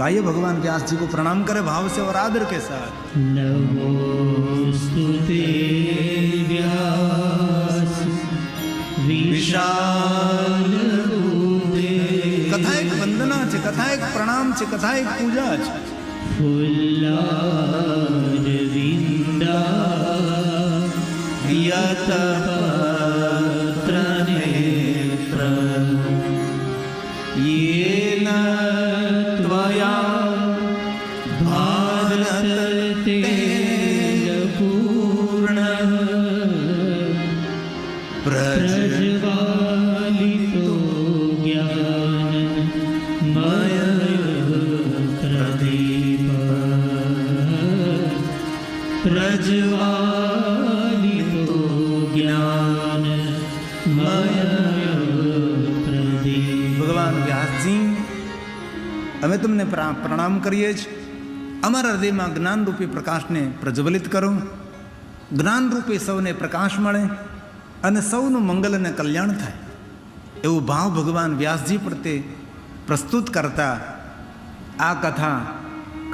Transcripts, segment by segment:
तो आइए भगवान व्यास जी को प्रणाम करें भाव से और आदर के साथ। नमोस्तुते व्यास विशाल रूपे। कथा एक वंदना छे, कथा एक प्रणाम छे, कथा एक पूजा छे। फुल्लार विंदा यतपत्र नेत्र येन त्वया भारततेजपूर्णः प्रज्वालितो ज्ञानमयः प्रदीपः प्रज्वालितो ज्ञानमयः प्रदीपः। भगवान व्यास जी અમે તમને પ્રણામ કરીએ છીએ। અમારા હૃદયમાં જ્ઞાનરૂપી પ્રકાશને પ્રજ્વલિત કરો, જ્ઞાનરૂપી સૌને પ્રકાશ મળે અને સૌનું મંગલ અને કલ્યાણ થાય એવું ભાવ ભગવાન વ્યાસજી પ્રત્યે પ્રસ્તુત કરતા આ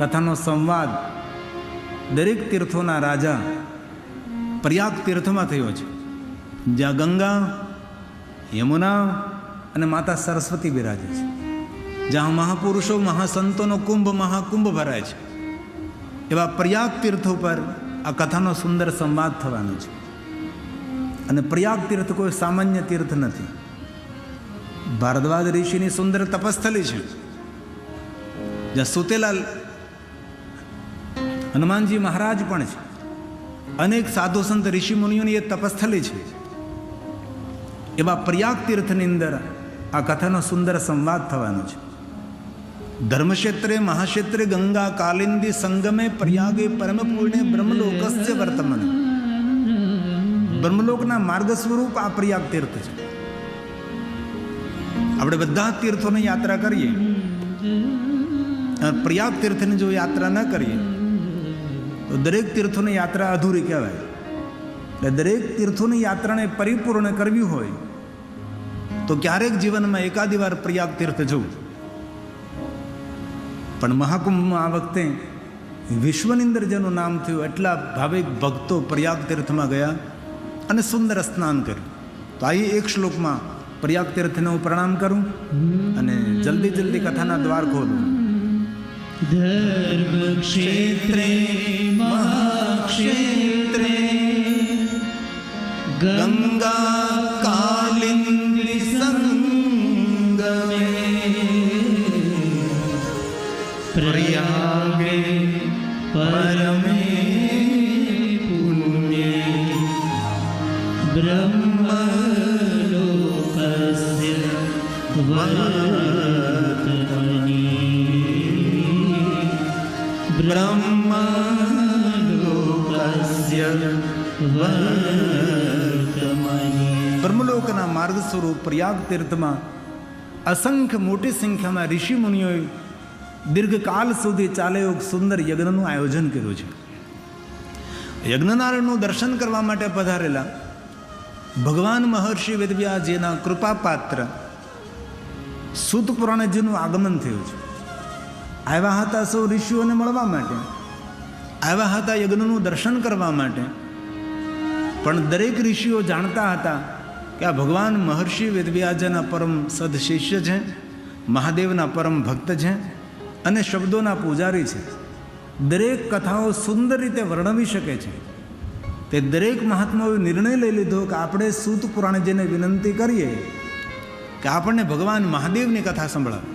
કથાનો સંવાદ દરેક તીર્થોના રાજા પ્રયાગ તીર્થમાં થયો છે, જ્યાં ગંગા, યમુના અને માતા સરસ્વતી બિરાજે છે, જ્યાં મહાપુરુષો મહાસંતોનો કુંભ મહાકુંભ ભરાય છે, એવા પ્રયાગ તીર્થો પર આ કથાનો સુંદર સંવાદ થવાનો છે। અને પ્રયાગ તીર્થ કોઈ સામાન્ય તીર્થ નથી, ભારદ્વાજ ઋષિની સુંદર તપસ્થલી છે, જ્યાં સુતેલા હનુમાનજી મહારાજ પણ છે, અનેક સાધુ સંત ઋષિ મુનિઓની એ તપસ્થલી છે। એવા પ્રયાગ તીર્થની અંદર આ કથાનો સુંદર સંવાદ થવાનો છે। ધર્મક્ષેત્રે મહાક્ષેત્રે ગંગા કાલિંદી સંગમે પ્રયાગે પરમ પૂર્ણે બ્રહ્મલોકસ્ય વર્તમાન। બ્રહ્મલોકના માર્ગ સ્વરૂપ આ પ્રયાગ તીર્થ છે। આપણે બધા તીર્થોની યાત્રા કરીએ, પ્રયાગ તીર્થની જો યાત્રા ન કરીએ તો દરેક તીર્થોની યાત્રા અધૂરી કહેવાય। એટલે દરેક તીર્થોની યાત્રાને પરિપૂર્ણ કરવી હોય તો ક્યારેક જીવનમાં એકાદી વાર પ્રયાગ તીર્થ જવું। પણ મહાકુંભમાં આ વખતે વિશ્વની અંદર જેનું નામ થયું એટલા ભાવિક ભક્તો પ્રયાગ તીર્થમાં ગયા અને સુંદર સ્નાન કર્યું। તો આ એક શ્લોકમાં પ્રયાગ તીર્થને હું પ્રણામ કરું અને જલ્દી કથાના દ્વાર ખોલું। ધર્મક્ષેત્રે મહાક્ષેત્રે ગંગા કાલિંદી સંગમે પ્રયાગે પરમે પુણ્યે બ્રહ્મલોકસ્ય વર્તમાની બ્રહ્મલોકસ્ય વર્તમાની। બ્રહ્મલોકના માર્ગ સ્વરૂપ પ્રયાગ તીર્થમાં અસંખ્ય મોટી સંખ્યામાં ઋષિ મુનિઓએ દીર્ઘકાલ સુધી ચાલે એવું સુંદર યજ્ઞનું આયોજન કર્યું છે। યજ્ઞનારાયણનું દર્શન કરવા માટે પધારેલા ભગવાન મહર્ષિ વેદવ્યાસજીના કૃપાપાત્ર સૂત પુરાણજીનું આગમન થયું છે। આવ્યા હતા સૌ ઋષિઓને મળવા માટે, આવ્યા હતા યજ્ઞનું દર્શન કરવા માટે, પણ દરેક ઋષિઓ જાણતા હતા કે આ ભગવાન મહર્ષિ વેદવ્યાસજીના પરમ સદશિષ્ય છે, મહાદેવના પરમ ભક્ત છે અને શબ્દોના પૂજારી છે। દરેક કથાઓ સુંદર રીતે વર્ણવી શકે છે। તે દરેક મહાત્માઓએ નિર્ણય લઈ લીધો કે આપણે સૂત પુરાણજીને વિનંતી કરીએ કે આપણને ભગવાન મહાદેવની કથા સંભળાવે।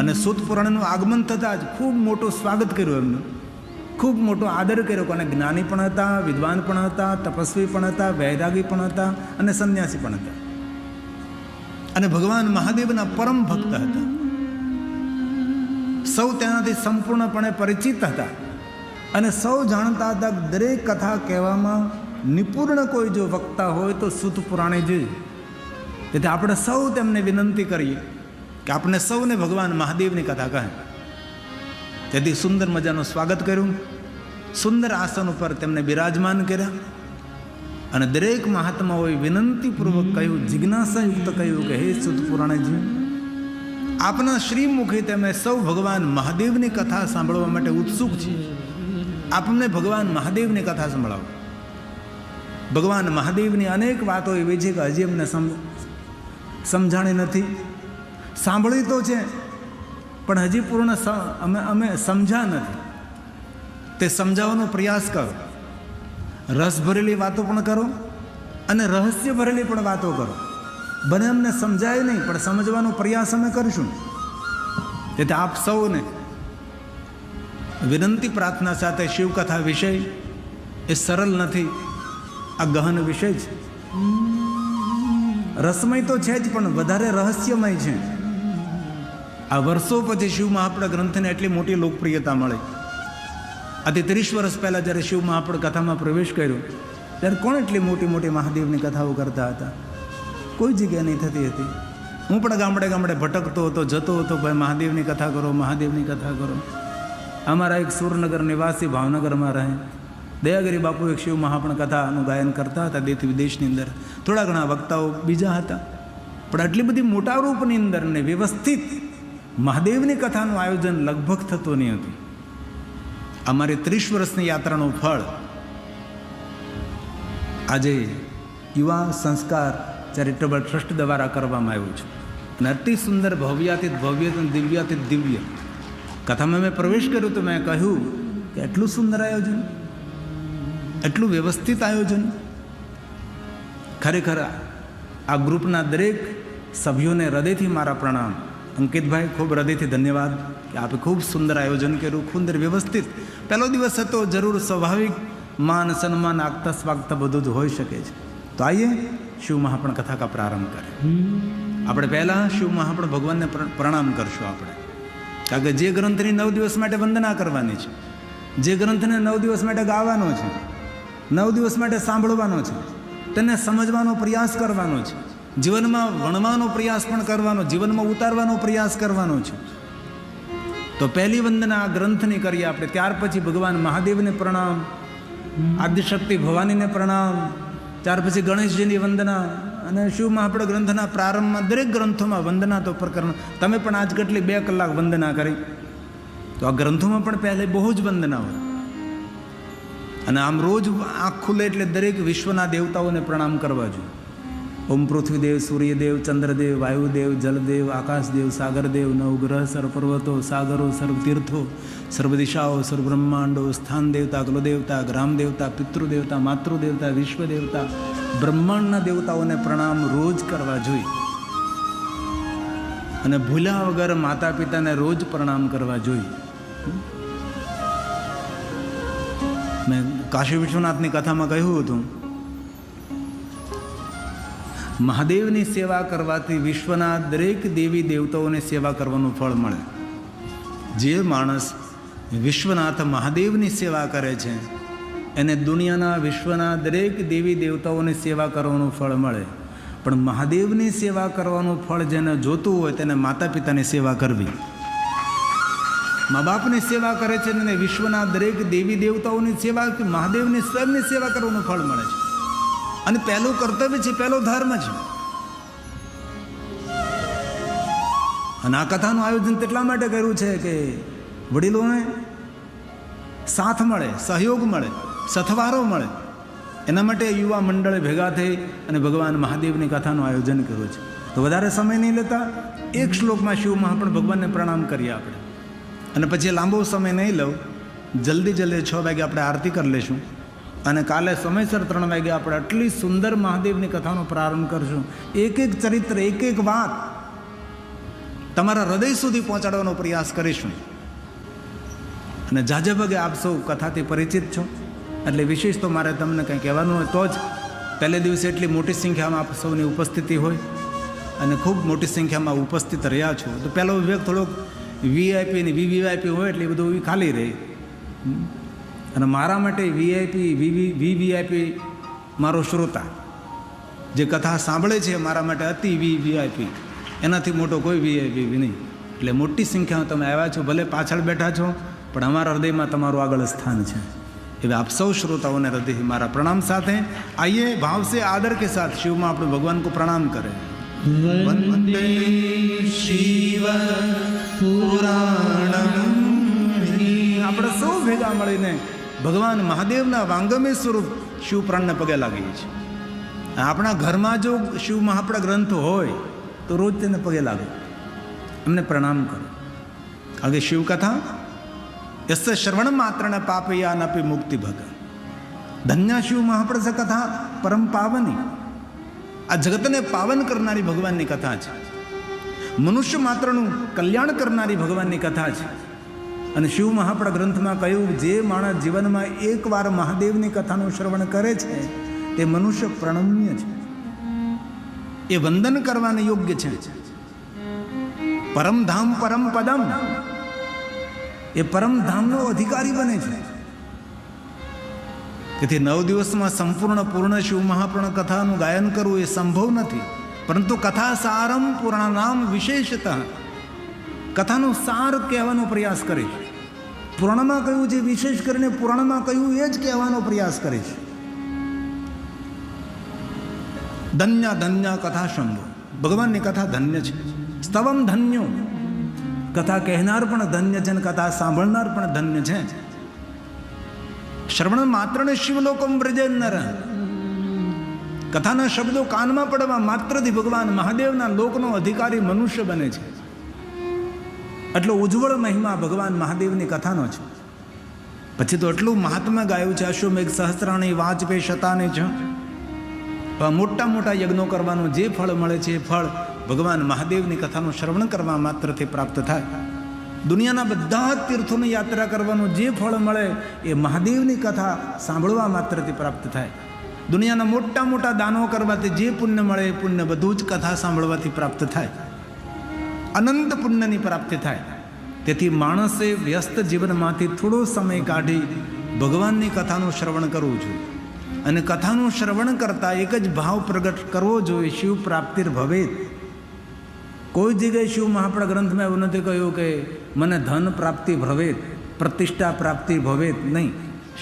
અને સૂત પુરાણનું આગમન થતાં જ ખૂબ મોટું સ્વાગત કર્યું એમનું, ખૂબ મોટો આદર કર્યો। કોને જ્ઞાની પણ હતા, વિદ્વાન પણ હતા, તપસ્વી પણ હતા, વૈરાગી પણ હતા અને સંન્યાસી પણ હતા અને ભગવાન મહાદેવના પરમ ભક્ત હતા। સૌ તેનાથી સંપૂર્ણપણે પરિચિત હતા અને સૌ જાણતા હતા કે દરેક કથા કહેવામાં નિપુણ કોઈ જો વક્તા હોય તો સૂત પુરાણજી। તેથી આપણે સૌ તેમને વિનંતી કરીએ કે આપણે સૌને ભગવાન મહાદેવની કથા કહે। તેથી સુંદર મજાનું સ્વાગત કર્યું, સુંદર આસન ઉપર તેમને બિરાજમાન કર્યા અને દરેક મહાત્માઓએ વિનંતીપૂર્વક કહ્યું, જિજ્ઞાસાયુક્ત કહ્યું કે હે સૂત પુરાણજી, આપના શ્રીમુખી તમે સૌ ભગવાન મહાદેવની કથા સાંભળવા માટે ઉત્સુક છીએ. આપને ભગવાન મહાદેવની કથા સંભળાવો. ભગવાન મહાદેવની અનેક વાતો એવી છે કે હજી અમને સમજાણી નથી. સાંભળી તો છે પણ હજી પૂર્ણ અમે સમજ્યા નથી. તે સમજાવવાનો પ્રયાસ કરો. રસ ભરેલી વાતો પણ કરો અને રહસ્ય ભરેલી પણ વાતો કરો. બને અમને સમજાય નહીં પણ સમજવાનો પ્રયાસ અમે કરીશું. તેથી આપ સૌને વિનંતી પ્રાર્થના સાથે શિવકથા વિષય એ સરળ નથી, આ ગહન વિષય છે. રસમય તો છે જ પણ વધારે રહસ્યમય છે. આ વર્ષો પછી શિવ મહાપડ ગ્રંથને એટલી મોટી લોકપ્રિયતા મળી. આથી 30 વર્ષ પહેલાં જ્યારે શિવ મહાપડ કથામાં પ્રવેશ કર્યો ત્યારે કોણ એટલી મોટી મોટી મહાદેવની કથાઓ કરતા હતા? કોઈ જગ્યા નહીં થતી હતી. હું પણ ગામડે ગામડે ભટકતો હતો, જતો હતો, ભાઈ મહાદેવની કથા કરો, મહાદેવની કથા કરો. અમારા એક સુરનગર નિવાસી ભાવનગરમાં રહે દયાગીરી બાપુ એક શિવ મહાપણ કથાનું ગાયન કરતા હતા. દેશ વિદેશની અંદર થોડા ઘણા વક્તાઓ બીજા હતા, પણ આટલી બધી મોટા રૂપની અંદર ને વ્યવસ્થિત મહાદેવની કથાનું આયોજન લગભગ થતું નહીં હતું. અમારી 30 વર્ષની યાત્રાનું ફળ આજે યુવા સંસ્કાર ચેરિટેબલ ટ્રસ્ટ દ્વારા કરવામાં આવ્યું છે. અને અતિ સુંદર ભવ્યાતીત ભવ્ય અને દિવ્યાતીત દિવ્ય કથામાં મેં પ્રવેશ કર્યો તો મેં કહ્યું કે એટલું સુંદર આયોજન, એટલું વ્યવસ્થિત આયોજન. ખરેખર આ ગ્રુપના દરેક સભ્યોને હૃદયથી મારા પ્રણામ. અંકિતભાઈ ખૂબ હૃદયથી ધન્યવાદ કે આપે ખૂબ સુંદર આયોજન કર્યું, સુંદર વ્યવસ્થિત. પહેલો દિવસ હતો, જરૂર સ્વાભાવિક માન સન્માન આગતા સ્વાગતા બધું જ હોઈ શકે છે. તો આઈએ શિવ મહાપણ કથા કા પ્રારંભ કરે. આપણે પહેલાં શિવ મહાપણ ભગવાનને પ્રણામ કરશું. આપણે કારણ કે જે ગ્રંથની 9 દિવસ માટે વંદના કરવાની છે, જે ગ્રંથને 9 દિવસ માટે ગાવાનો છે, 9 દિવસ માટે સાંભળવાનો છે, તેને સમજવાનો પ્રયાસ કરવાનો છે, જીવનમાં વણવાનો પ્રયાસ પણ કરવાનો, જીવનમાં ઉતારવાનો પ્રયાસ કરવાનો છે. તો પહેલી વંદના આ ગ્રંથની કરીએ આપણે. ત્યાર પછી ભગવાન મહાદેવને પ્રણામ, આદિશક્તિ ભવાનીને પ્રણામ, ત્યાર પછી ગણેશજીની વંદના. અને શિવ મહાપડ ગ્રંથના પ્રારંભમાં દરેક ગ્રંથોમાં વંદના તો પ્રકરણ. તમે પણ આજ કેટલી 2 કલાક વંદના કરી, તો આ ગ્રંથોમાં પણ પહેલે બહુ જ વંદના હોય. અને આમ રોજ આંખ ખુલે એટલે દરેક વિશ્વના દેવતાઓને પ્રણામ કરવા જોઈએ. ઓમ પૃથ્વીદેવ, સૂર્યદેવ, ચંદ્રદેવ, વાયુદેવ, જલદેવ, આકાશદેવ, સાગરદેવ, નવગ્રહ, સર્વ પર્વતો, સાગરો, સર્વ તીર્થો, સર્વ દિશાઓ, સર્વ બ્રહ્માંડો, સ્થાન દેવતા, કુલદેવતા, ગ્રામ દેવતા, પિતૃદેવતા, માતૃદેવતા, વિશ્વદેવતા, બ્રહ્માંડના દેવતાઓને પ્રણામ રોજ કરવા જોઈએ. અને ભૂલ્યા વગર માતા પિતાને રોજ પ્રણામ કરવા જોઈએ. મેં કાશી વિશ્વનાથની કથામાં કહ્યું હતું, મહાદેવની સેવા કરવાથી વિશ્વના દરેક દેવી દેવતાઓની સેવા કરવાનું ફળ મળે. જે માણસ વિશ્વનાથ મહાદેવની સેવા કરે છે એને દુનિયાના વિશ્વના દરેક દેવી દેવતાઓની સેવા કરવાનું ફળ મળે. પણ મહાદેવની સેવા કરવાનું ફળ જેને જોતું હોય તેને માતા પિતાની સેવા કરવી. મા બાપની સેવા કરે છે અને વિશ્વના દરેક દેવી દેવતાઓની સેવા, મહાદેવની સ્વયંની સેવા કરવાનું ફળ મળે છે. અને પહેલું કર્તવ્ય છે, પહેલો ધર્મ છે. અને આ કથાનું આયોજન તેટલા માટે કર્યું છે કે વડીલોને સાથ મળે, સહયોગ મળે, સથવારો મળે. એના માટે યુવા મંડળે ભેગા થઈ અને ભગવાન મહાદેવની કથાનું આયોજન કર્યું છે. તો વધારે સમય નહીં લેતા એક શ્લોકમાં શિવ મહાપણ ભગવાનને પ્રણામ કરીએ આપણે. અને પછી લાંબો સમય નહીં લઉં, જલ્દી 6 વાગે આપણે આરતી કરી લઈશું. અને કાલે સમયસર 3 વાગે આપણે આટલી સુંદર મહાદેવની કથાનો પ્રારંભ કરશું. એક એક ચરિત્ર, એક એક વાત તમારા હૃદય સુધી પહોંચાડવાનો પ્રયાસ કરીશું. અને જાજે ભાગે આપ સૌ કથાથી પરિચિત છો એટલે વિશેષ તો મારે તમને કંઈ કહેવાનું હોય તો જ. પહેલે દિવસે એટલી મોટી સંખ્યામાં આપ સૌની ઉપસ્થિતિ હોય અને ખૂબ મોટી સંખ્યામાં ઉપસ્થિત રહ્યા છો. તો પહેલો વિભાગ થોડોક વીઆઈપી ને વીવીઆઈપી હોય એટલે એ બધું ખાલી રહે. અને મારા માટે વીઆઈપી વીવીઆઈપી મારો શ્રોતા જે કથા સાંભળે છે મારા માટે અતિ વીવીઆઈપી, એનાથી મોટો કોઈ વીઆઈપી નહીં. એટલે મોટી સંખ્યામાં તમે આવ્યા છો, ભલે પાછળ બેઠા છો પણ અમારા હૃદયમાં તમારું આગળ સ્થાન છે. એટલે આપ સૌ श्रोताओं ने हृदय मारा प्रणाम साथ आइए भाव से आदर के साथ शिव में अपने भगवान को प्रणाम करें. વંદે શિવ પુરાણમ. આપણે સૌ ભેગા મળીને ભગવાન મહાદેવના વાંગમે સ્વરૂપ શિવપુરાણને પગે લાગીએ છીએ. આપણા ઘરમાં જો શિવ મહાપણા ગ્રંથો હોય તો રોજ તેને પગે લાગો, એમને પ્રણામ કરો. કારણ કે શિવકથા યસ્ય શ્રવણ માત્રને પાપયા નપી મુક્તિ ભગ. ધન્ય શિવ મહાપ્રસ કથા પરમ પાવની. આ જગતને પાવન કરનારી ભગવાનની કથા છે. મનુષ્ય માત્રનું કલ્યાણ કરનારી ભગવાનની કથા છે. અને શિવ મહાપણા ગ્રંથમાં કહ્યું, જે માણસ જીવનમાં એકવાર મહાદેવની કથાનું શ્રવણ કરે છે તે મનુષ્ય પ્રણમ્ય છે, એ વંદન કરવાને યોગ્ય છે. પરમધામ પરમ પદમ, એ પરમધામનો અધિકારી બને છે. તેથી 9 દિવસમાં સંપૂર્ણ પૂર્ણ શિવ મહાપુરાણ કથાનું ગાયન કરવું એ સંભવ નથી. પરંતુ કથા સારમ પુરાણાનામ વિશેષતઃ, કથાનો સાર કહેવાનો પ્રયાસ કરીશ. પુરાણમાં કહ્યું છે, વિશેષ કરીને પુરાણમાં કહ્યું એ જ કહેવાનો પ્રયાસ કરીશ. ધન્ય ધન્ય કથા શંભો, ભગવાનની કથા ધન્ય છે. સ્તવમ ધન્યો, કથા કહેનાર પણ ધન્ય છે અને કથા સાંભળનાર પણ ધન્ય છે. શ્રવણ માત્રને શિવલોકમ વ્રજે નર, કથાના શબ્દો કાનમાં પડવા માત્રથી ભગવાન મહાદેવના લોકનો અધિકારી મનુષ્ય બને છે. એટલો ઉજ્જવળ મહિમા ભગવાન મહાદેવની કથાનો છે. પછી તો એટલું મહાત્મા ગાયું છે, અશ્વમેઘ સહસ્ત્રાણી વાજપે શતાની છે. મોટા મોટા યજ્ઞો કરવાનું જે ફળ મળે છે એ ફળ ભગવાન મહાદેવની કથાનું શ્રવણ કરવા માત્રથી પ્રાપ્ત થાય. દુનિયાના બધા જ તીર્થોની યાત્રા કરવાનું જે ફળ મળે એ મહાદેવની કથા સાંભળવા માત્રથી પ્રાપ્ત થાય. દુનિયાના મોટા મોટા દાનો કરવાથી જે પુણ્ય મળે એ પુણ્ય બધું જ કથા સાંભળવાથી પ્રાપ્ત થાય. અનંત પુણ્યની પ્રાપ્તિ થાય. તેથી માણસે વ્યસ્ત જીવનમાંથી થોડો સમય કાઢી ભગવાનની કથાનું શ્રવણ કરવું જોઈએ. અને કથાનું શ્રવણ કરતાં એક જ ભાવ પ્રગટ કરવો જોઈએ, શિવ પ્રાપ્તિર ભવેત. કોઈ જગ્યાએ શિવ મહાપુરાણ ગ્રંથમાં એવું નથી કહ્યું કે મને ધન પ્રાપ્તિ ભવેત, પ્રતિષ્ઠા પ્રાપ્તિ ભવેત. નહીં,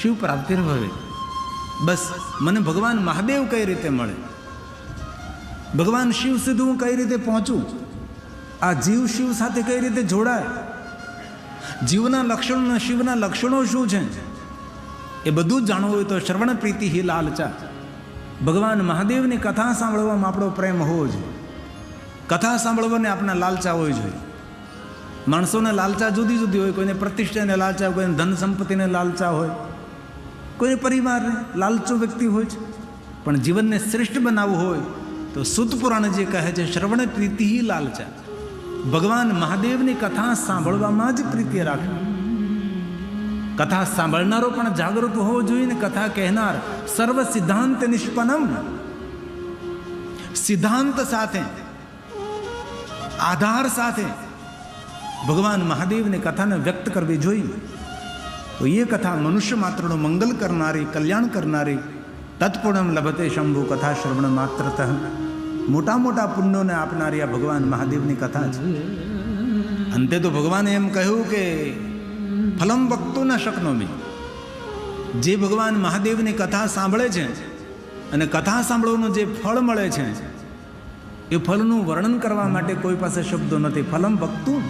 શિવ પ્રાપ્તિ ભવેત. બસ મને ભગવાન મહાદેવ કઈ રીતે મળે, ભગવાન શિવ સુધી હું કઈ રીતે પહોંચું, આ જીવ શિવ સાથે કઈ રીતે જોડાય, જીવના લક્ષણો શિવના લક્ષણો શું છે, એ બધું જ જાણવું હોય તો શ્રવણ પ્રીતિ હિ લાલચા. ભગવાન મહાદેવની કથા સાંભળવામાં આપણો પ્રેમ હોવો જોઈએ. કથા સાંભળવાને આપણા લાલચા હોવી જોઈએ. માણસોને લાલચા જુદી જુદી હોય. કોઈને પ્રતિષ્ઠાને લાલચા હોય, કોઈને ધન સંપત્તિને લાલચા હોય, કોઈ પરિવારને લાલચો વ્યક્તિ હોય છે. પણ જીવનને શ્રેષ્ઠ બનાવવું હોય તો સૂત પુરાણ જે કહે છે, શ્રવણ પ્રીતિ હિ લાલચા. ભગવાન મહાદેવની કથા સાંભળવામાં જ પ્રીતિ રાખે. કથા સાંભળનારો પણ જાગૃત હોવો જોઈએ ને કથા કહેનાર. સર્વ સિદ્ધાંત નિષ્પન્નમ, સિદ્ધાંત સાથે આધાર સાથે ભગવાન મહાદેવની કથાને વ્યક્ત કરવી જોઈએ. તો એ કથા મનુષ્ય માત્રનું મંગલ કરનારી, કલ્યાણ કરનારી, તત્પુણ્યમ લભતે શંભુ કથા શ્રવણ માત્રતઃ, મોટા મોટા પુણ્યોને આપનારી આ ભગવાન મહાદેવની કથા છે. અંતે તો ભગવાને એમ કહ્યું કે ફલમ વક્તો ન શક્નોમી. જે ભગવાન મહાદેવની કથા સાંભળે છે અને કથા સાંભળવાનું જે ફળ મળે છે એ ફળનું વર્ણન કરવા માટે કોઈ પાસે શબ્દો નથી. ફલમ વક્તું,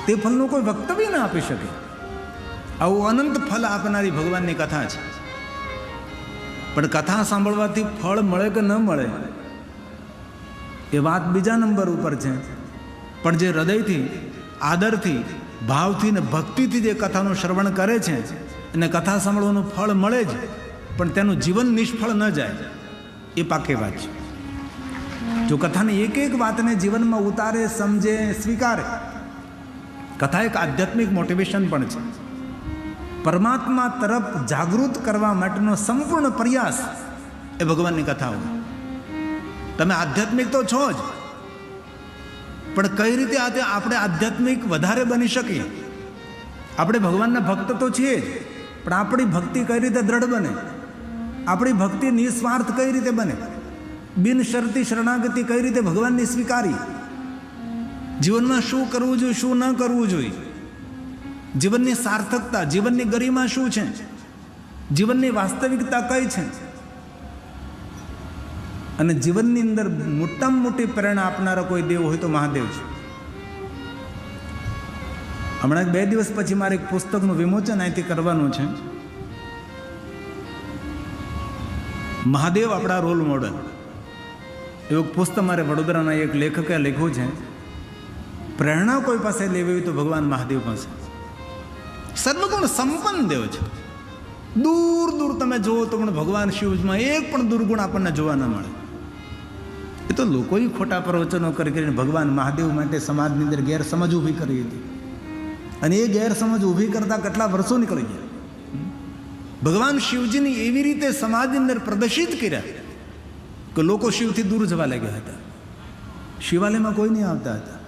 તે ફળનું કોઈ વક્તવ્ય ના આપી શકે. આવું અનંત ફલ આપનારી ભગવાનની કથા છે. પણ કથા સાંભળવાથી ફળ મળે કે ન મળે એ વાત બીજા નંબર ઉપર છે. પણ જે હૃદયથી, આદરથી, ભાવથી ને ભક્તિથી જે કથાનું શ્રવણ કરે છે અને કથા સાંભળવાનું ફળ મળે જ, પણ તેનું જીવન નિષ્ફળ ન જાય, એ પાકી વાત છે. જો કથાની એક એક વાતને જીવનમાં ઉતારે, સમજે, સ્વીકારે. કથા એક આધ્યાત્મિક મોટિવેશન પણ છે. પરમાત્મા તરફ જાગૃત કરવા માટેનો સંપૂર્ણ પ્રયાસ એ ભગવાનની કથા હોય. તમે આધ્યાત્મિક તો છો જ, પણ કઈ રીતે આપણે આધ્યાત્મિક વધારે બની શકીએ. આપણે ભગવાનના ભક્ત તો છીએ જ, પણ આપણી ભક્તિ કઈ રીતે દ્રઢ બને, આપણી ભક્તિ નિસ્વાર્થ કઈ રીતે બને, બિનશરતી શરણાગતિ કઈ રીતે ભગવાનની સ્વીકારી, જીવનમાં શું કરવું જોઈએ, શું ન કરવું જોઈએ, જીવનની સાર્થકતા, જીવનની ગરિમા શું છે, જીવનની વાસ્તવિકતા કઈ છે, અને જીવનની અંદર મોટામાં મોટી પ્રેરણા આપનારા કોઈ દેવ હોય તો મહાદેવ છે. હમણાં 2 દિવસ પછી મારે એક પુસ્તકનું વિમોચન અહીંથી કરવાનું છે. મહાદેવ આપણા રોલ મોડલ એવું પુસ્તક મારે વડોદરાના એક લેખકે લખ્યું છે. પ્રેરણા કોઈ પાસે લેવી હોય તો ભગવાન મહાદેવ પાસે. સર્વગુણ સંપન્ન દેવ છે. દૂર દૂર તમે જુઓ તો પણ ભગવાન શિવમાં એક પણ દુર્ગુણ આપણને જોવા ન મળે. એ તો લોકોએ ખોટા પ્રવચનો કરીને ભગવાન મહાદેવ માટે સમાજની અંદર ગેરસમજ ઊભી કરી હતી, અને એ ગેરસમજ ઊભી કરતા કેટલા વર્ષો નીકળી ગયા. ભગવાન શિવજીની એવી રીતે સમાજની અંદર પ્રદર્શિત કર્યા કે લોકો શિવથી દૂર જવા લાગ્યા હતા. શિવાલયમાં કોઈ નહીં આવતા હતા.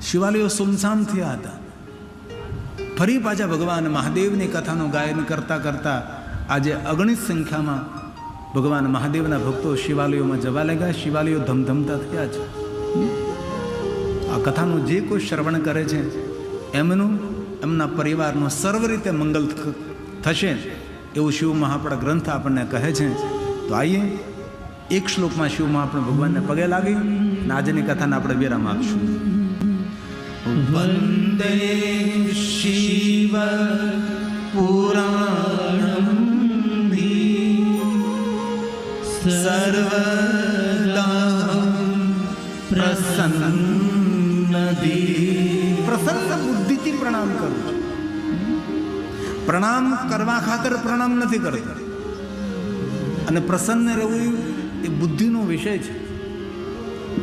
શિવાલયો સુમસામ થયા હતા. ફરી પાછા ભગવાન મહાદેવની કથાનું ગાયન કરતા કરતા આજે અગણિત સંખ્યામાં ભગવાન મહાદેવના ભક્તો શિવાલયોમાં જવા લાગ્યા. શિવાલયો ધમધમતા થયા છે. આ કથાનું જે કોઈ શ્રવણ કરે છે એમનું, એમના પરિવારનું સર્વ રીતે મંગલ થશે એવું શિવ મહાપણા ગ્રંથ આપણને કહે છે. તો આઈએ એક શ્લોકમાં શિવ મહાપણ ભગવાનને પગે લાગી અને આજની કથાને આપણે વિરામ આપશું. વંદે શિવ પુરાણમ સર્વદા પ્રસન્ન બુદ્ધિથી પ્રણામ કરું છું. પ્રણામ કરવા ખાતર પ્રણામ નથી કરતો. અને પ્રસન્ન રહેવું એ બુદ્ધિનો વિષય છે.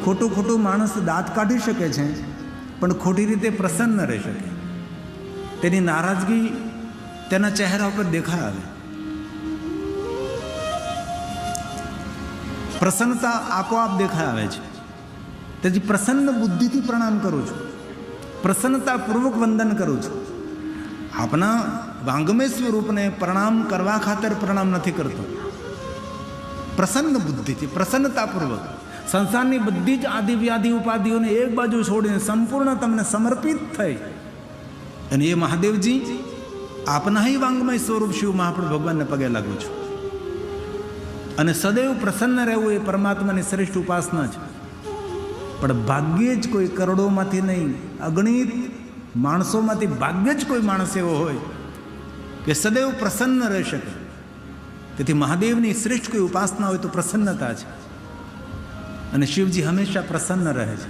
ખોટું ખોટું માણસ દાંત કાઢી શકે છે પણ ખોટી રીતે પ્રસન્ન રહી શકે. તેની નારાજગી તેના ચહેરા ઉપર દેખાય આવે. પ્રસન્નતા આપોઆપ દેખાય આવે છે. તેથી પ્રસન્ન બુદ્ધિથી પ્રણામ કરું છું. પ્રસન્નતાપૂર્વક વંદન કરું છું. આપણા વાંગમય સ્વરૂપને પ્રણામ કરવા ખાતર પ્રણામ નથી કરતો. પ્રસન્ન બુદ્ધિથી, પ્રસન્નતાપૂર્વક સંસારની બધી જ આદિ વ્યાધિ ઉપાધિઓને એક બાજુ છોડીને સંપૂર્ણ તમને સમર્પિત થઈ અને એ મહાદેવજી આપના વાંગમય સ્વરૂપ શિવ મહાપ્રભુ ભગવાનને પગે લાગુ છું. અને સદૈવ પ્રસન્ન રહેવું એ પરમાત્માની શ્રેષ્ઠ ઉપાસના છે. પણ ભાગ્યે જ કોઈ કરોડોમાંથી નહીં, અગણિત માણસોમાંથી ભાગ્યે જ કોઈ માણસ એવો હોય કે સદૈવ પ્રસન્ન રહી શકે. તેથી મહાદેવની શ્રેષ્ઠ કોઈ ઉપાસના હોય તો પ્રસન્નતા છે. અને શિવજી હંમેશા પ્રસન્ન રહે છે.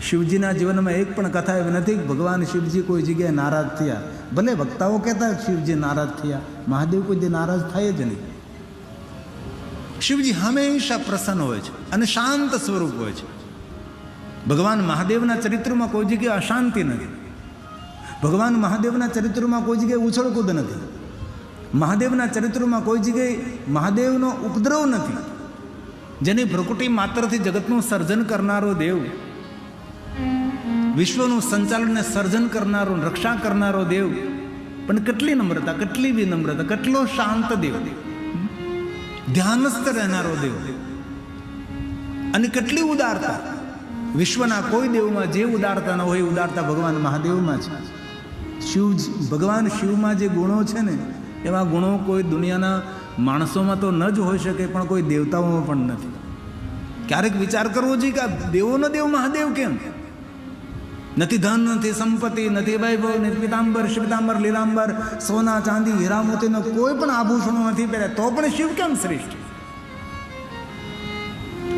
શિવજીના જીવનમાં એક પણ કથા એવી નથી કે ભગવાન શિવજી કોઈ જગ્યાએ નારાજ થયા. ભલે વક્તાઓ કહેતા શિવજી નારાજ થયા, મહાદેવ કોઈ દી નારાજ થાય જ નહીં. શિવજી હંમેશા પ્રસન્ન હોય છે અને શાંત સ્વરૂપ હોય છે. ભગવાન મહાદેવના ચરિત્રમાં કોઈ જગ્યાએ અશાંતિ નથી. ભગવાન મહાદેવના ચરિત્રમાં કોઈ જગ્યાએ ઉછળકૂદ નથી. મહાદેવના ચરિત્રમાં કોઈ જગ્યાએ મહાદેવનો ઉપદ્રવ નથી. જેની ભ્રુકુટી માત્રથી જગતનું સર્જન કરનારો દેવ, વિશ્વનું સંચાલનને સર્જન કરનારો, રક્ષા કરનારો દેવ, પણ કેટલી નમ્રતા, કેટલી વિનમ્રતા, કેટલો શાંત દેવ, ધ્યાનસ્થ રહેનારો દેવ, અને કેટલી ઉદારતા. વિશ્વના કોઈ દેવમાં જે ઉદારતા ન હોય એ ઉદારતા ભગવાન મહાદેવમાં છે. ભગવાન શિવમાં જે ગુણો છે ને એવા ગુણો કોઈ દુનિયાના માણસોમાં તો ન જ હોઈ શકે, પણ કોઈ દેવતાઓમાં પણ નથી. ક્યારેક વિચાર કરવો જોઈએ કે આ દેવોનો દેવ મહાદેવ કેમ? નથી ધન, નથી સંપત્તિ, નથી વૈભવ, નથી પિતાંબર, શ્વેતાંબર, લીલાંબર, સોના ચાંદી હીરા મોતીનો કોઈ પણ આભૂષણો નથી પહેર્યા, તો પણ શિવ કેમ શ્રેષ્ઠ?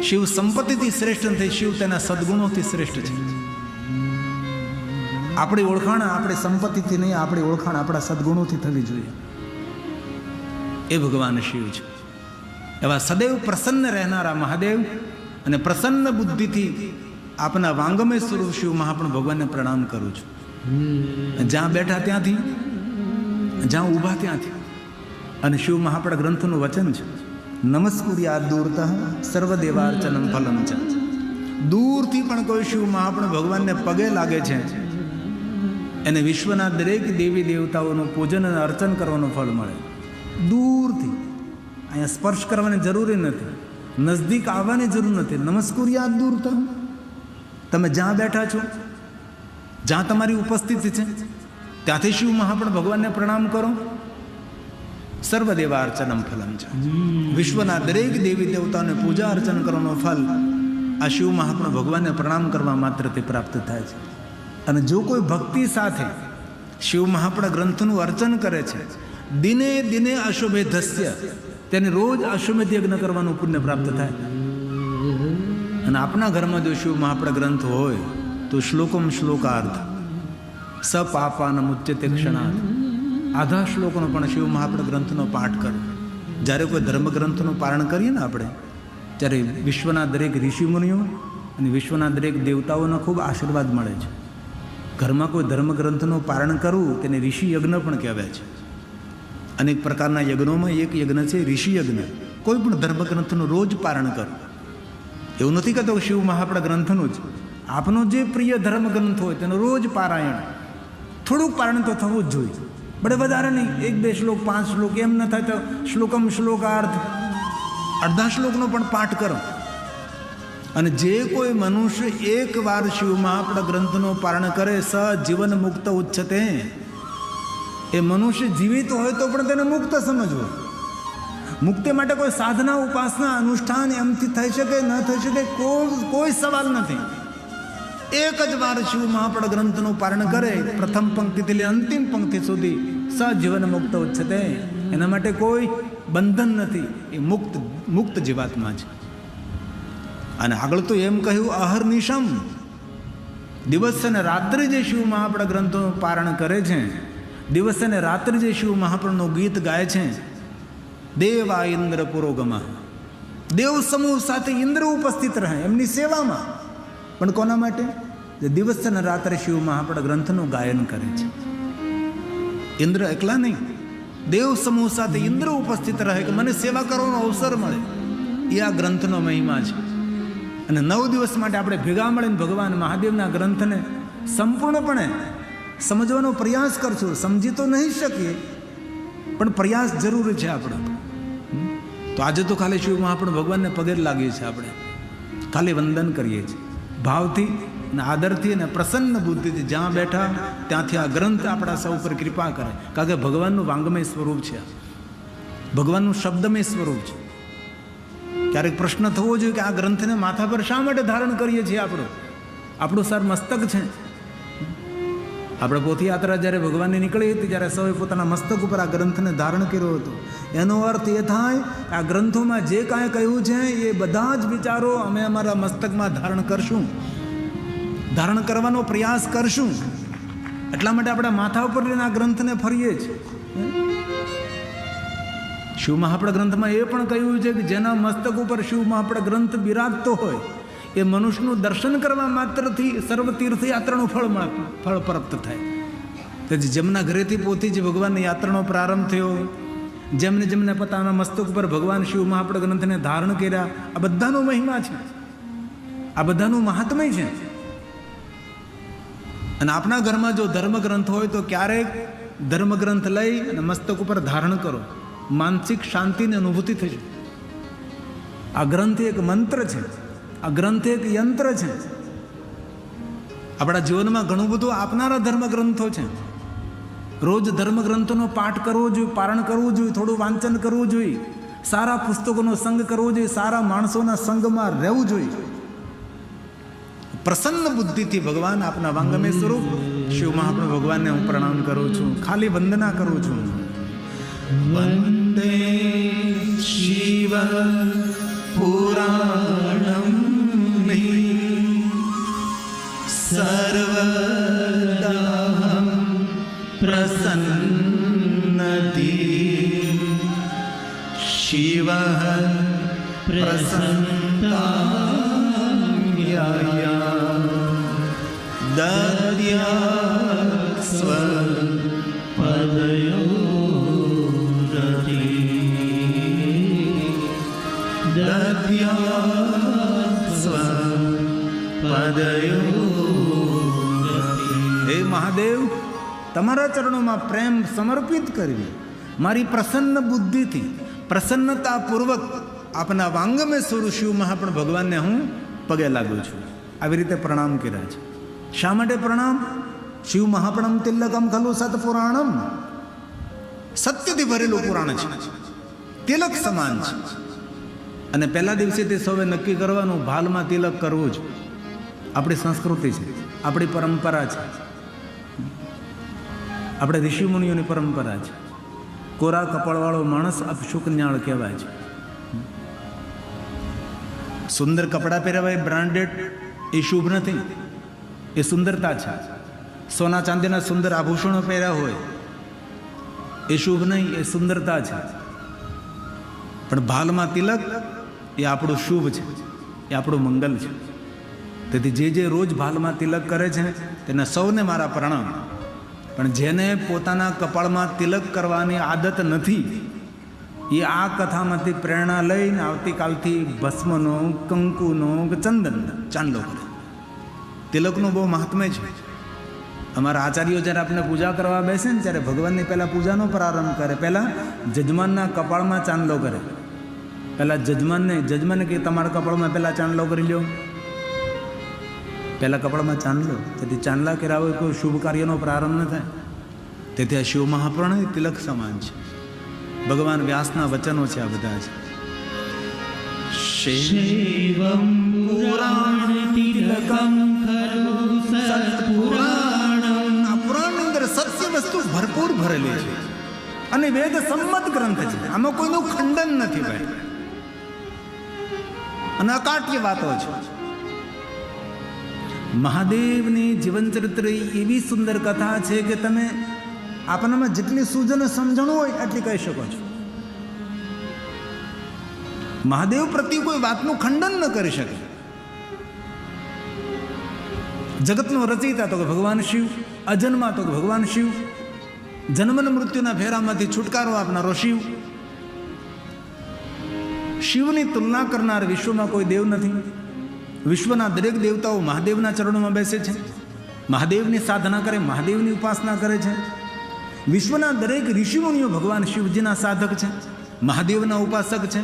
શિવ સંપત્તિથી શ્રેષ્ઠ નથી, શિવ તેના સદગુણોથી શ્રેષ્ઠ છે. આપણી ઓળખાણ આપણી સંપત્તિથી નહીં, આપણી ઓળખાણ આપણા સદગુણોથી થવી જોઈએ. એ ભગવાન શિવ છે. એવા સદૈવ પ્રસન્ન રહેનારા મહાદેવ અને પ્રસન્ન બુદ્ધિથી આપના વાંગમય સ્વરૂપ શિવ મહાપ્રભુ ભગવાનને પ્રણામ કરું છું. જ્યાં બેઠા ત્યાંથી, જ્યાં ઊભા ત્યાંથી. અને શિવ મહાપ્રભુ ગ્રંથનું વચન છે, નમસ્કુર્યાદ દૂરતઃ સર્વદેવાર્ચનમ ફલમ છે. દૂરથી પણ કોઈ શિવ મહાપ્રભુ ભગવાનને પગે લાગે છે એને વિશ્વના દરેક દેવી દેવતાઓનું પૂજન અને અર્ચન કરવાનું ફળ મળે. દૂરથી, અહીંયા સ્પર્શ કરવાની જરૂરી નથી, નજદીક આવવાની જરૂર નથી. નમસ્કુર્યાદ દૂરતઃ, તમે જ્યાં બેઠા છો, જ્યાં તમારી ઉપસ્થિતિ છે ત્યાંથી શિવ મહાપ્રભુ ભગવાનને પ્રણામ કરો. સર્વદેવાર્ચનમ ફલમ છે. વિશ્વના દરેક દેવી દેવતાઓને પૂજા અર્ચન કરવાનો ફલ આ શિવ મહાત્મા ભગવાનને પ્રણામ કરવા માત્રથી પ્રાપ્ત થાય છે. અને જો કોઈ ભક્તિ સાથે શિવ મહાપણા ગ્રંથનું અર્ચન કરે છે, દિને દિને અશ્વમેધસ્ય, તેને રોજ અશ્વમેધ યજ્ઞ કરવાનું પુણ્ય પ્રાપ્ત થાય. અને આપણા ઘરમાં જો શિવ મહાપણા ગ્રંથ હોય તો શ્લોકમ શ્લોકાર્થ સપાપાન મુચ્યતે ક્ષણાર્થ, આધા શ્લોકનો પણ શિવ મહાપણા ગ્રંથનો પાઠ કરો. જ્યારે કોઈ ધર્મગ્રંથનું પારણ કરીએ ને આપણે, ત્યારે વિશ્વના દરેક ઋષિમુનિઓ અને વિશ્વના દરેક દેવતાઓના ખૂબ આશીર્વાદ મળે છે. ઘરમાં કોઈ ધર્મગ્રંથનું પારણ કરવું તેને ઋષિ યજ્ઞ પણ કહેવાય છે. અનેક પ્રકારના યજ્ઞોમાં એક યજ્ઞ છે ઋષિ યજ્ઞ. કોઈ પણ ધર્મગ્રંથનું રોજ પારણ કરો. એવું નથી કહેતો શિવ મહાપણા ગ્રંથનું જ, આપનો જે પ્રિય ધર્મગ્રંથ હોય તેનું રોજ પારાયણ, થોડુંક પારણ તો થવું જ જોઈએ. બડે વધારે નહીં, 1-2 શ્લોક 5 શ્લોક, એમ ન થાય તો શ્લોકમ શ્લોકાર્થ અડધા શ્લોકનો પણ પાઠ કરો. અને જે કોઈ મનુષ્ય એકવાર શિવ મહાપણા ગ્રંથનો પારણ કરે સ જીવન મુક્ત ઉચ્ચતે, એ મનુષ્ય જીવિત હોય તો પણ તેને મુક્ત સમજવો. મુક્તિ માટે કોઈ સાધના ઉપાસના અનુષ્ઠાન એમથી થઈ શકે ન થઈ શકે કોઈ સવાલ નથી. એક જ વાર શિવ મહાપણા ગ્રંથનું પારણ કરે, પ્રથમ પંક્તિથી લઈ અંતિમ પંક્તિ સુધી સજીવન મુક્ત ઉચ્ચતે, એના માટે કોઈ બંધન નથી. એ મુક્ત જીવાત્મા છે. અને આગળ તો એમ કહ્યું અહર્નિશમ, દિવસ અને રાત્રિ જે શિવ મહાપણા ગ્રંથોનું પારણ કરે છે, દિવસ અને રાત્રિ જે શિવ મહાપણાનું ગીત ગાય છે, દેવા ઇન્દ્ર પુરોગમા, દેવ સમૂહ સાથે ઇન્દ્ર ઉપસ્થિત રહે એમની સેવામાં. પણ કોના માટે? જે દિવસ અને રાત્રે શિવ મહાપણા ગ્રંથનું ગાયન કરે છે. ઇન્દ્ર એકલા નહીં, દેવ સમૂહ સાથે ઇન્દ્ર ઉપસ્થિત રહે કે મને સેવા કરવાનો અવસર મળે. એ આ ગ્રંથનો મહિમા છે. અને 9 દિવસ માટે આપણે ભેગા મળીને ભગવાન મહાદેવના ગ્રંથને સંપૂર્ણપણે સમજવાનો પ્રયાસ કરશું. સમજી તો નહીં શકીએ, પણ પ્રયાસ જરૂરી છે આપણો. તો આજે તો ખાલી શિવ મહાપણા ભગવાનને પગે લાગીએ છીએ, આપણે ખાલી વંદન કરીએ છીએ ભાવથી અને આદરથી અને પ્રસન્ન બુદ્ધિથી. જ્યાં બેઠા ત્યાંથી આ ગ્રંથ આપણા સૌ ઉપર કૃપા કરે. કારણ કે ભગવાનનું વાંગમય સ્વરૂપ છે, ભગવાનનું શબ્દમય સ્વરૂપ છે. ક્યારેક પ્રશ્ન થવો જોઈએ કે આ ગ્રંથને માથા પર શા માટે ધારણ કરીએ છીએ? આપણું સર મસ્તક છે. આપણે પોથયાત્રા જ્યારે ભગવાનની નીકળી હતી, જ્યારે સૌએ પોતાના મસ્તક ઉપર આ ગ્રંથને ધારણ કર્યો હતો. એનો અર્થ એ થાય આ ગ્રંથોમાં જે કાંઈ કહ્યું છે એ બધા જ વિચારો અમે અમારા મસ્તકમાં ધારણ કરશું, ધારણ કરવાનો પ્રયાસ કરશું. એટલા માટે આપણે માથા ઉપર લઈને આ ગ્રંથને ફરીએ છીએ. શિવ મહાપણા ગ્રંથમાં એ પણ કહ્યું છે કે જેના મસ્તક ઉપર શિવ મહાપણા ગ્રંથ બિરાજતો હોય એ મનુષ્યનું દર્શન કરવા માત્રથી સર્વ તીર્થયાત્રાનું ફળ પ્રાપ્ત થાય. તેથી જેમના ઘરેથી પોતીજી ભગવાનની યાત્રાનો પ્રારંભ થયો, જેમને પોતાના મસ્તક ઉપર ભગવાન શિવ મહાપણા ગ્રંથને ધારણ કર્યા, આ બધાનો મહિમા છે, આ બધાનું મહાત્મય છે. અને આપણા ઘરમાં જો ધર્મગ્રંથ હોય તો ક્યારેક ધર્મગ્રંથ લઈ અને મસ્તક ઉપર ધારણ કરો, માનસિક શાંતિની અનુભૂતિ થશે. આ ગ્રંથ એક મંત્ર છે, આ ગ્રંથ એક યંત્ર છે. આપણા જીવનમાં ઘણું બધું આપનારા ધર્મગ્રંથો છે. રોજ ધર્મગ્રંથોનો પાઠ કરવો જોઈએ, પારણ કરવું જોઈએ, થોડું વાંચન કરવું જોઈએ, સારા પુસ્તકોનો સંગ કરવો જોઈએ, સારા માણસોના સંગમાં રહેવું જોઈએ. પ્રસન્ન બુદ્ધિથી ભગવાન આપના વાંગમય સ્વરૂપ શિવ મહાપ્રભુ ભગવાનને હું પ્રણામ કરું છું, ખાલી વંદના કરું છું. વંદે શિવ પુરાણમ સર્વદા પ્રસન્નતિ શિવ પ્રસન્નાય દદ્યા સ્વ પદયો હે મહાદેવ, તમારા ચરણોમાં પ્રેમ સમર્પિત કરી મારી પ્રસન્ન બુદ્ધિથી પ્રસન્નતાપૂર્વક આપના વાંગમે સ્વરૂપ શિવ મહાપ્રભુ ભગવાનને હું પગે લાગુ છું. આવી રીતે પ્રણામ કર્યા છે. શા માટે પ્રણામ? શિવ મહાપ્રણમ તિલકમ ખલુ સત પુરાણમ. સત્યથી ભરેલું પુરાણ છે, તિલક સમાન છે. અને પહેલા દિવસે તે સૌએ નક્કી કરવાનું ભાલમાં તિલક કરવું જ. આપણી સંસ્કૃતિ છે, આપણી પરંપરા છે, આપણે ઋષિમુનિઓની પરંપરા છે. કોરા કપાળવાળો માણસ અપશુકન્યાળ કહેવાય છે. સુંદર કપડાં પહેરવાય બ્રાન્ડેડ એ શુભ નથી, એ સુંદરતા છે. સોના ચાંદીના સુંદર આભૂષણો પહેર્યા હોય એ શુભ નહીં, એ સુંદરતા છે. પણ ભાલમાં તિલક એ આપણું શુભ છે, એ આપણું મંગલ છે. તેથી જે રોજ ભાલમાં તિલક કરે છે તેને સૌને મારા પ્રણામ. પણ જેને પોતાના કપાળમાં તિલક કરવાની આદત નથી એ આ કથામાંથી પ્રેરણા લઈને આવતીકાલથી ભસ્મનો, કંકુનો, ચંદન ચાંદલો કરે. તિલકનું બહુ મહાત્મ્ય છે. અમારા આચાર્યો જ્યારે આપણે પૂજા કરવા બેસે ને ત્યારે ભગવાનની પહેલાં પૂજાનો પ્રારંભ કરે. પહેલાં જજમાનના કપાળમાં ચાંદલો કરે. પહેલાં જજમાનને કે તમારા કપાળમાં પહેલાં ચાંદલો કરી લ્યો. પહેલાં કપાળમાં ચાંદલો. તેથી ચાંદલા કર્યા હોય કોઈ શુભ કાર્યનો પ્રારંભ ન થાય. તેથી આ શિવ મહાપુરાણ તિલક સમાન છે. ભગવાન વ્યાસના વચનો છે આ બધા છે. શૈવમ પુરાણ તિલકમ ખલુ સત્પુરાણમ. આ પુરાણની અંદર સત્ય વસ્તુ ભરપૂર ભરેલી છે અને વેદ સંમત ગ્રંથ છે. આમાં કોઈનું ખંડન નથી ભાઈ, અને અકાટ્ય વાતો છે. મહાદેવની જીવન ચરિત્ર એવી સુંદર કથા છે કે તમે આપણામાં જેટલી સૂઝન સમજણ હોય એટલી કહી શકો છો. મહાદેવ પ્રત્યે કોઈ વાતનું ખંડન ન કરી શકે. જગતનો રચયિતા તો કે ભગવાન શિવ, અજન્મા તો કે ભગવાન શિવ, જન્મ અને મૃત્યુના ફેરામાંથી છુટકારો આપનારો શિવ. શિવની તુલના કરનાર વિશ્વમાં કોઈ દેવ નથી. વિશ્વના દરેક દેવતાઓ મહાદેવના ચરણોમાં બેસે છે, મહાદેવની સાધના કરે, મહાદેવની ઉપાસના કરે છે. વિશ્વના દરેક ઋષિમુનિઓ ભગવાન શિવજીના સાધક છે, મહાદેવના ઉપાસક છે.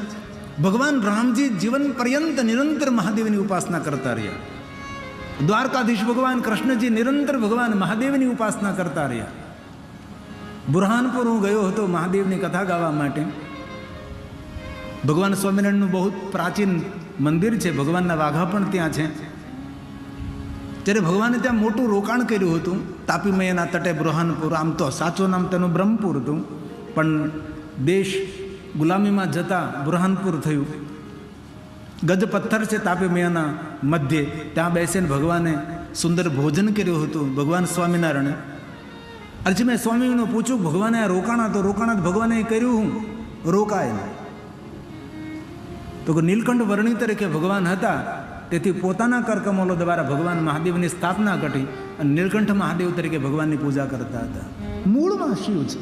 ભગવાન રામજી જીવન પર્યંત નિરંતર મહાદેવની ઉપાસના કરતા રહ્યા. દ્વારકાધીશ ભગવાન કૃષ્ણજી નિરંતર ભગવાન મહાદેવની ઉપાસના કરતા રહ્યા. બુરહાનપુર હું ગયો હતો મહાદેવની કથા ગાવા માટે. ભગવાન સ્વામિનારાયણનું બહુ પ્રાચીન મંદિર છે, ભગવાનના વાઘા પણ ત્યાં છે. ત્યારે ભગવાને ત્યાં મોટું રોકાણ કર્યું હતું તાપી મૈયાના તટે બુરહાનપુર. આમ તો સાચું નામ તેનું બ્રહ્મપુર હતું, પણ દેશ ગુલામીમાં જતાં બુરહાનપુર થયું. ગજ પથ્થર છે તાપી મૈયાના મધ્યે, ત્યાં બેસીને ભગવાને સુંદર ભોજન કર્યું હતું. ભગવાન સ્વામિનારાયણે અરજી મેં સ્વામીનું પૂછ્યું ભગવાને આ રોકાણા તો રોકાણા ભગવાને કર્યું હું રોકાય તો કે નીલકંઠ વર્ણિ તરીકે ભગવાન હતા, તેથી પોતાના કરકમલો દ્વારા ભગવાન મહાદેવની સ્થાપના કરી અને નીલકંઠ મહાદેવ તરીકે ભગવાનની પૂજા કરતા હતા. મૂળમાં શિવ છે.